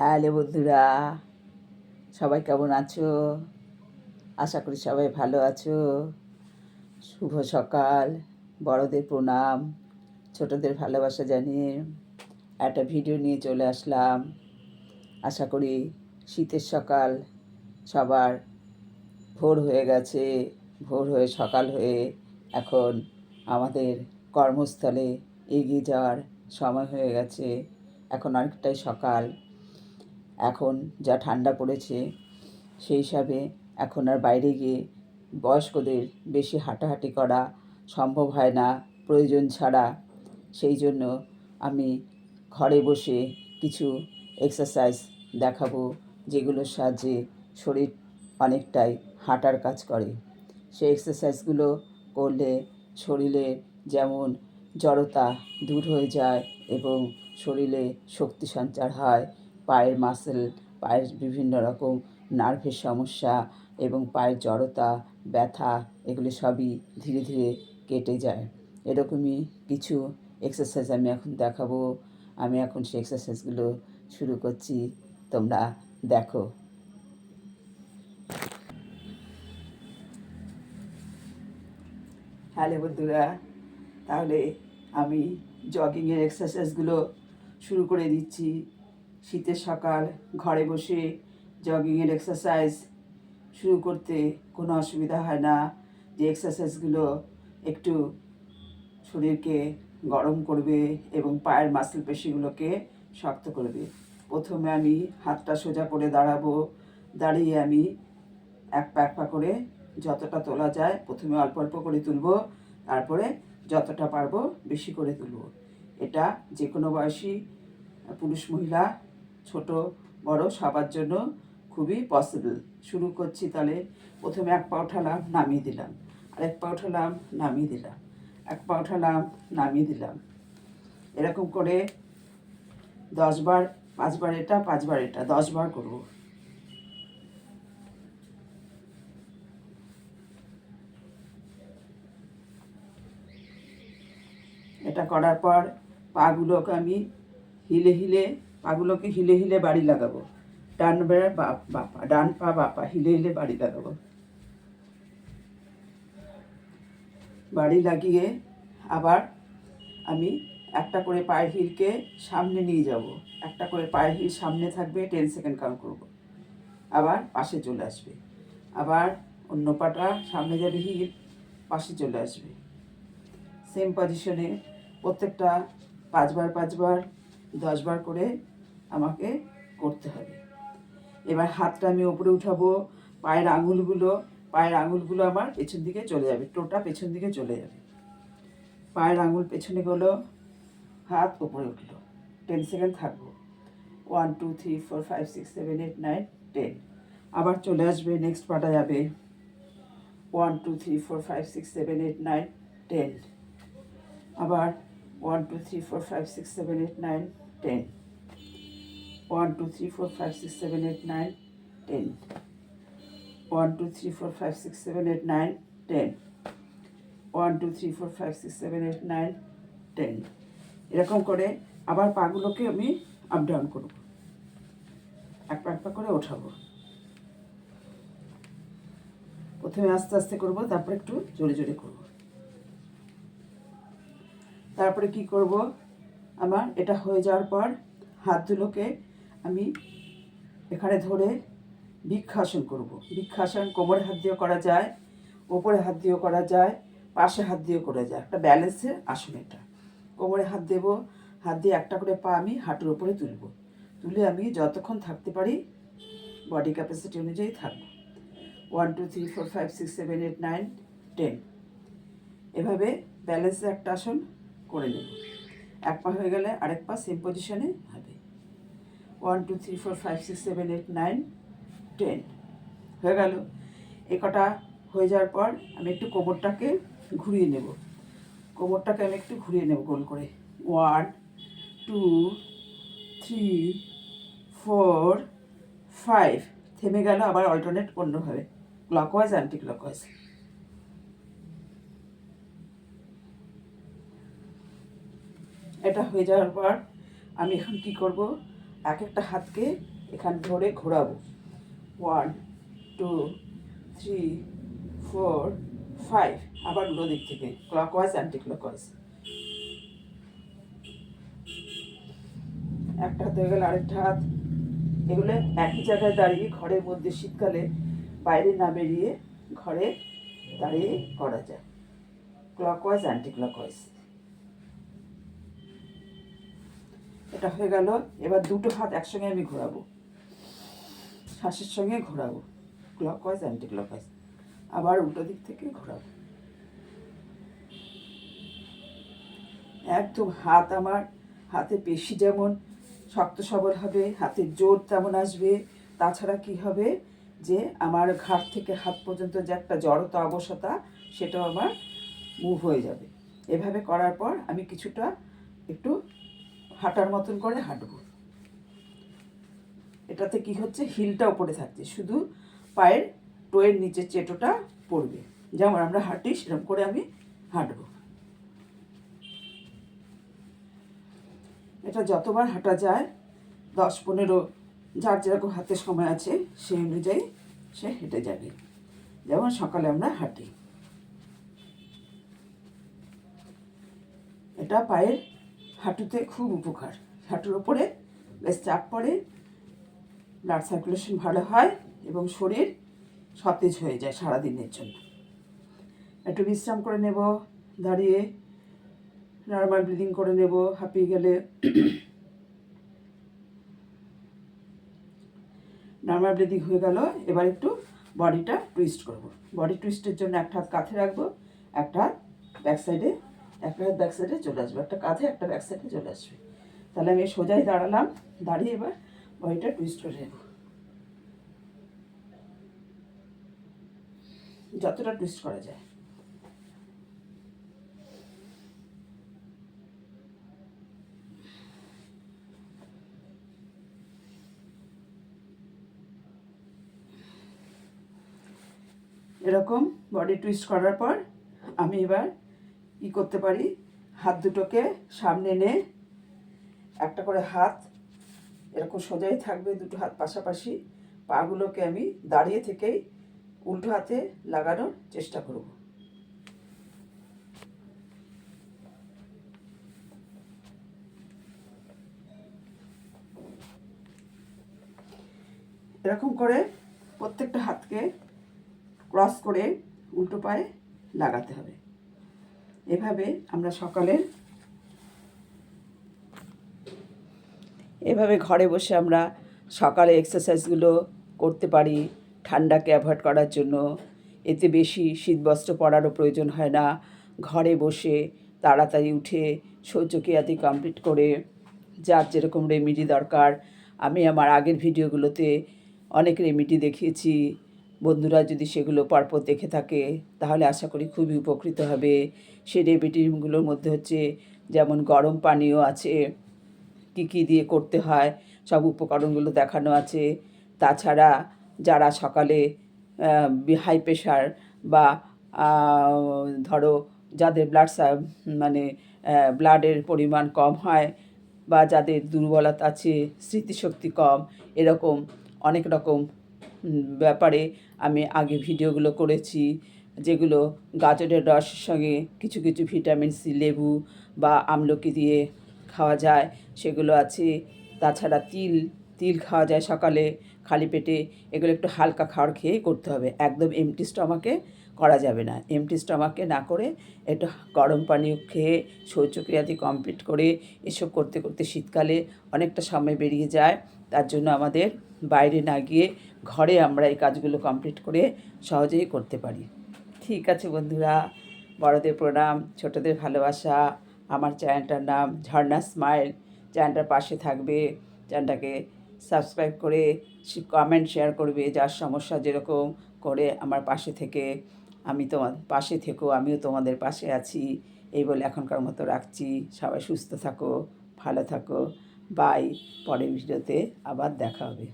Hello বন্ধুরা, সবাই কেমন আছো? আশা করি সবাই ভালো আছো। শুভ সকাল, বড়দের প্রণাম, ছোটদের ভালোবাসা জানিয়ে একটা ভিডিও নিয়ে চলে আসলাম। আশা করি শীতের সকাল সবার ভোর হয়ে গেছে, ভোর হয়ে সকাল হয়ে এখন আমাদের কর্মস্থলে এগিয়ে যাওয়ার সময় হয়ে গেছে। এখন অনেকটাই সকাল। এখন যা ঠান্ডা পড়েছে সেই হিসাবে এখন আর বাইরে গিয়ে বয়স্কদের বেশি হাঁটাহাঁটি করা সম্ভব হয় না প্রয়োজন ছাড়া। সেই জন্য আমি ঘরে বসে কিছু এক্সারসাইজ দেখাবো, যেগুলোর সাহায্যে শরীর অনেকটাই হাঁটার কাজ করে। সেই এক্সারসাইজগুলো করলে শরীরে যেমন জড়তা দূর হয়ে যায় এবং শরীরে শক্তি সঞ্চার হয়, পায়ের মাসেল, পায়ের বিভিন্ন রকম নার্ভের সমস্যা এবং পায়ের জড়তা, ব্যথা এগুলি সবই ধীরে ধীরে কেটে যায়। এরকমই কিছু এক্সারসাইজ আমি এখন দেখাবো। আমি এখন সেই এক্সারসাইজগুলো শুরু করছি, তোমরা দেখো। হ্যালো বন্ধুরা, তাহলে আমি জগিংয়ের এক্সারসাইজগুলো শুরু করে দিচ্ছি। শীতের সকাল, ঘরে বসে জগিংয়ের এক্সারসাইজ শুরু করতে কোনো অসুবিধা হয় না। যে এক্সারসাইজগুলো একটু শরীরকে গরম করবে এবং পায়ের মাসেল পেশিগুলোকে শক্ত করবে। প্রথমে আমি হাতটা সোজা করে দাঁড়াবো। দাঁড়িয়ে আমি এক পা করে যতটা তোলা যায় প্রথমে অল্প অল্প করে তুলব, তারপরে যতটা পারবো বেশি করে তুলব। এটা যে কোনো বয়সী পুরুষ মহিলা ছোট বড় সবার জন্য খুবই পসিবল। শুরু করছি তাহলে। প্রথমে এক পা উঠালাম, নামিয়ে দিলাম, আরেক পা উঠালাম, নামিয়ে দিলাম, এক পা উঠালাম, নামিয়ে দিলাম। এরকম করে 10 বার, 5 বার এটা 5 বার এটা 10 বার করব। এটা করার পর পাগুলোকে আমি পাগুলোকে হিলে হিলে বাড়ি লাগাবো। ডান পা বাপা হিলে হিলে বাড়ি লাগাবো। বাড়ি লাগিয়ে আবার আমি একটা করে পায়ের হিলকে সামনে নিয়ে যাব। একটা করে পায়ের হিল সামনে থাকবে, 10 সেকেন্ড কাউন্ট করব। আবার পাশে চলে আসবে, আবার অন্য পাটা সামনে যাবে, হিল পাশে চলে আসবে। সেম পজিশনে প্রত্যেকটা 5 বার 5 বার 10 বার করে আমাকে করতে হবে। এবার হাতটা আমি ওপরে উঠাবো, পায়ের আঙুলগুলো আমার পেছন দিকে চলে যাবে, টোটা পেছন দিকে চলে যাবে। পায়ের আঙুল পেছনে গেলো, হাত ওপরে উঠলো, 10 সেকেন্ড থাকবো। 1 2 3 4 5 6 7 8 9 10। আবার চলে আসবে, নেক্সট পাটা যাবে। 1 2 3 4 5 6 7 8 9 10। আবার 1 2 3 4 5 6 7 8 9 10। 1 2 3 4 5 6 7 8 9 10। 1 2 3 4 5 6 7 8 9 10। 1 2 3 4 5 6 7 8 9 10। এরকম করে আবার পাগুলোকে আমি আপ ডাউন করব, এক পা করে ওঠাবো। প্রথমে আস্তে আস্তে করব, তারপরে একটু জোরে জোরে করব। তারপরে কি করব, আমার এটা হয়ে যাওয়ার পর হাতগুলোকে আমি এখানে ধরে বৃক্ষাসন করব। বৃক্ষাসন কোমরে হাত দিয়েও করা যায়, ওপরে হাত দিয়েও করা যায়, পাশে হাত দিয়েও করা যায়। একটা ব্যালেন্সের আসন এটা। কোমরে হাত দেব, হাত দিয়ে একটা করে পা আমি হাঁটুর ওপরে তুলব। তুলে আমি যতক্ষণ থাকতে পারি বডি ক্যাপাসিটি অনুযায়ী থাকবো। 1 2 3 4 5 6 7 8 9 10। এভাবে ব্যালেন্সের একটা আসন করে নেব। এক পা হয়ে গেলে আরেক পা সেম পজিশনে হবে। 1 2 3 4 5 6 7 8 9 10 হয়ে গেল। এ কটা হয়ে যাওয়ার পর আমি একটু কোমরটাকে ঘুরিয়ে নেব। কোমরটাকে আমি একটু ঘুরিয়ে নেব গোল করে। 1 2 3 4 5। থেমে গেল, আবার অল্টারনেট অন্যভাবে, ক্লকওয়াইজ অ্যান্টি ক্লকওয়াইজ। এটা হয়ে যাওয়ার পর আমি এখন কি করব, এক একটা হাতকে এখানে ধরে ঘোরাবো। 1 2 3 4 5, আবার উল্টো দিক থেকে ক্লকওয়াইজ অ্যান্টি ক্লকওয়াইজ। একটা হাত হয়ে গেলে আরেকটা হাত। এগুলো একই জায়গায় দাঁড়িয়ে ঘরের মধ্যে শীতকালে বাইরে না বেরিয়ে ঘরে দাঁড়িয়ে করা যায়, ক্লকওয়াইজ অ্যান্টি ক্লকওয়াইজ। এটা হয়ে গেল। এবার দুটো হাত একসঙ্গে আমি ঘোরাবো, শ্বাসের সঙ্গে ঘোরাবো, ক্লকওয়াইজ অ্যান্টি ক্লকওয়াইজ। আবার উল্টো দিক থেকে ঘোরাবো। একদম হাত, আমার হাতে পেশি যেমন শক্ত সবল হবে, হাতের জোর তেমন আসবে। তাছাড়া কি হবে যে আমার ঘাট থেকে হাত পর্যন্ত যে একটা জড়তা অবসতা, সেটাও আমার মুভ হয়ে যাবে। এভাবে করার পর আমি কিছুটা একটু হাঁটার মতন করে হাঁটবো। এটাতে কি হচ্ছে, হিলটা উপরে থাকছে, শুধু পায়ের টোয়ের নিচের চেটোটা পড়বে। যেমন আমরা হাঁটি সেরকম করে আমি হাঁটবো। এটা যতবার হাঁটা যায়, 10-15, যার যেরকম হাতে সময় আছে সেই অনুযায়ী সে হেঁটে যাবে। যেমন সকালে আমরা হাঁটি। এটা পায়ের হাঁটুতে খুব উপকার। হাঁটুর ওপরে বেশ চাপ পড়ে, ব্লাড সার্কুলেশন ভালো হয় এবং শরীর সতেজ হয়ে যায় সারাদিনের জন্য। একটু বিশ্রাম করে নেব, দাঁড়িয়ে নর্মাল ব্রিদিং করে নেব হাঁপিয়ে গেলে। নর্মাল ব্রিদিং হয়ে গেল। এবার একটু বডিটা টুইস্ট করব। বডি টুইস্টের জন্য একটা হাত কাঁধে রাখবো, একটা হাত ব্যাক সাইডে, একটা হাত ব্যাক সাইডে চলে আসবে, একটা কাঁধে একটা ব্যাক সাইডে চলে আসবে। তাহলে আমি সোজাই দাঁড়ালাম, দাঁড়িয়ে এবার বডিটা টুইস্ট করে নেব, যতটা টুইস্ট করা যায়। এরকম বডি টুইস্ট করার পর আমি এবার কী করতে পারি, হাত দুটোকে সামনে এনে একটা করে হাত এরকম সোজাই থাকবে, দুটো হাত পাশাপাশি। পাগুলোকে আমি দাঁড়িয়ে থেকেই উল্টো হাতে লাগানোর চেষ্টা করব। এরকম করে প্রত্যেকটা হাতকে ক্রস করে উল্টো পায়ে লাগাতে হবে। এভাবে আমরা এভাবে ঘরে বসে আমরা সকালে এক্সারসাইজগুলো করতে পারি ঠান্ডাকে অ্যাভয়েড করার জন্য। এতে বেশি শীতবস্ত্র পরারও প্রয়োজন হয় না। ঘরে বসে তাড়াতাড়ি উঠে শৌচক্রিয়াদি কমপ্লিট করে যার যেরকম রেমেডি দরকার, আমি আমার আগের ভিডিওগুলোতে অনেক রেমেডি দেখিয়েছি। বন্ধুরা যদি সেগুলো পরপর দেখে থাকে তাহলে আশা করি খুবই উপকৃত হবে। সেই রেমেডিগুলোর মধ্যে হচ্ছে যেমন গরম পানীয় আছে, কী কী দিয়ে করতে হয় সব উপকরণগুলো দেখানো আছে। তাছাড়া যারা সকালে হাই প্রেশার বা ধরো যাদের মানে ব্লাডের পরিমাণ কম হয় বা যাদের দুর্বলতা আছে, স্মৃতিশক্তি কম, এরকম অনেক রকম ব্যাপারে আমি আগে ভিডিওগুলো করেছি, যেগুলো গাজরের রসের সঙ্গে কিছু কিছু ভিটামিন সি, লেবু বা আমলকি দিয়ে খাওয়া যায়, সেগুলো আছে। তাছাড়া তিল খাওয়া যায় সকালে খালি পেটে। এগুলো একটু হালকা খাবার খেয়েই করতে হবে, একদম এমটি স্টমাকে করা যাবে না। এমটি স্টমাকে না করে একটু গরম পানীয় খেয়ে শৌচক্রিয়াদি কমপ্লিট করে এসব করতে করতে শীতকালে অনেকটা সময় বেরিয়ে যায়। তার জন্য আমাদের বাইরে না গিয়ে ঘরে আমরা এই কাজগুলো কমপ্লিট করে সহজেই করতে পারি। ঠিক আছে বন্ধুরা, বড়দের প্রণাম, ছোটদের ভালোবাসা। আমার চ্যানেলটার নাম ঝর্ণা স্মাইল। চ্যানেলটার পাশে থাকবে, চ্যানেলটাকে সাবস্ক্রাইব করে কমেন্ট শেয়ার করবে। যার সমস্যা যেরকম করে আমার পাশে থেকে, আমি তোমার পাশে থেকো, আমিও তোমাদের পাশে আছি। এই বলে এখনকার মতো রাখছি। সবাই সুস্থ থাকো, ভালো থাকো। বাই। পরের ভিডিওতে আবার দেখা হবে।